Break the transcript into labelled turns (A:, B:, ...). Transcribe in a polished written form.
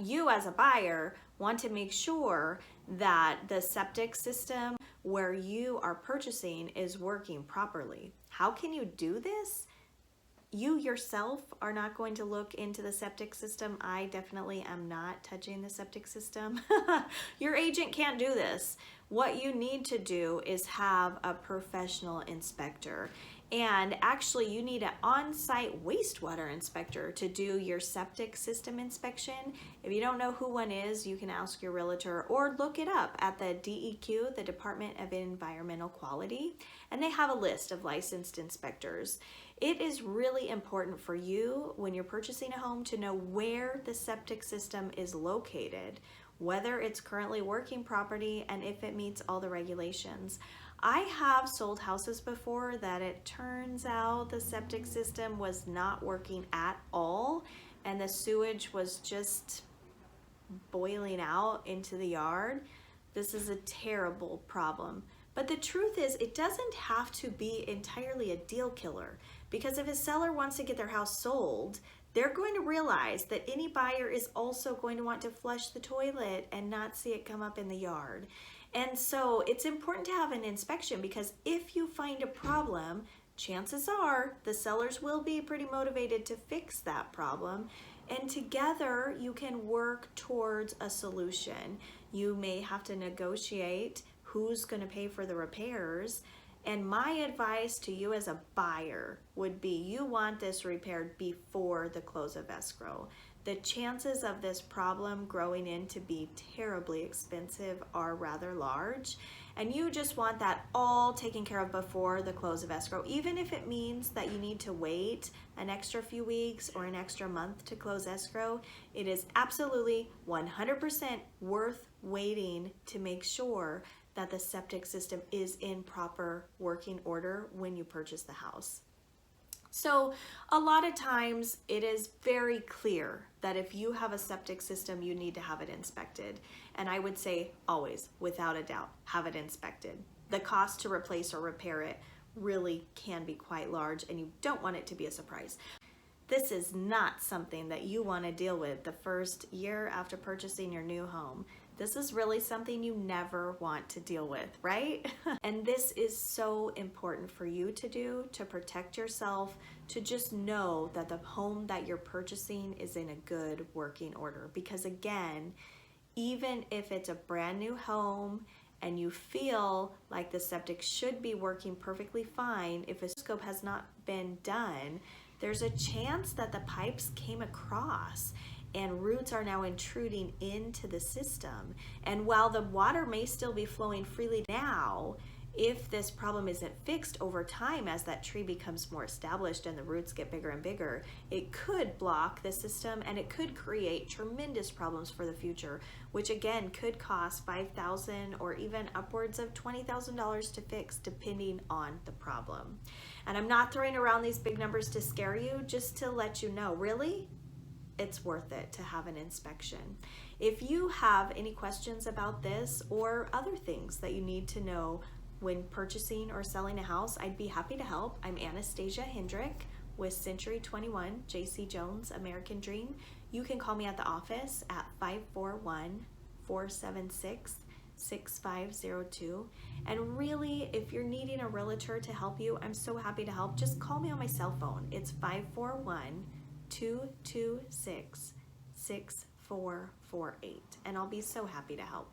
A: you as a buyer want to make sure that the septic system where you are purchasing is working properly. How can you do this? You yourself are not going to look into the septic system. I definitely am not touching the septic system. Your agent can't do this. What you need to do is have a professional inspector. And actually you need an on-site wastewater inspector to do your septic system inspection. If you don't know who one is, you can ask your realtor or look it up at the DEQ, the Department of Environmental Quality, and they have a list of licensed inspectors. It is really important for you when you're purchasing a home to know where the septic system is located, whether it's currently working properly, and if it meets all the regulations. I have sold houses before that it turns out the septic system was not working at all and the sewage was just boiling out into the yard. This is a terrible problem. But the truth is, it doesn't have to be entirely a deal killer, because if a seller wants to get their house sold, they're going to realize that any buyer is also going to want to flush the toilet and not see it come up in the yard. And so it's important to have an inspection, because if you find a problem, chances are the sellers will be pretty motivated to fix that problem. And together you can work towards a solution. You may have to negotiate who's going to pay for the repairs. And my advice to you as a buyer would be, you want this repaired before the close of escrow. The chances of this problem growing into be terribly expensive are rather large, and you just want that all taken care of before the close of escrow, even if it means that you need to wait an extra few weeks or an extra month to close escrow. It is absolutely 100% worth waiting to make sure that the septic system is in proper working order when you purchase the house. So a lot of times it is very clear that if you have a septic system, you need to have it inspected. And I would say always, without a doubt, have it inspected. The cost to replace or repair it really can be quite large, and you don't want it to be a surprise. This is not something that you want to deal with the first year after purchasing your new home. This is really something you never want to deal with, right? And this is so important for you to do, to protect yourself, to just know that the home that you're purchasing is in a good working order. Because again, even if it's a brand new home and you feel like the septic should be working perfectly fine, if a scope has not been done, there's a chance that the pipes came across and roots are now intruding into the system. And while the water may still be flowing freely now, if this problem isn't fixed over time as that tree becomes more established and the roots get bigger and bigger, it could block the system and it could create tremendous problems for the future, which again could cost $5,000 or even upwards of $20,000 to fix, depending on the problem. And I'm not throwing around these big numbers to scare you, just to let you know, really, it's worth it to have an inspection. If you have any questions about this or other things that you need to know when purchasing or selling a house, I'd be happy to help. I'm Anastasia Hendrick with Century 21 JC Jones American Dream. You can call me at the office at 541-476-6502. And really, if you're needing a realtor to help you, I'm so happy to help. Just call me on my cell phone. It's 541-226-6448, and I'll be so happy to help.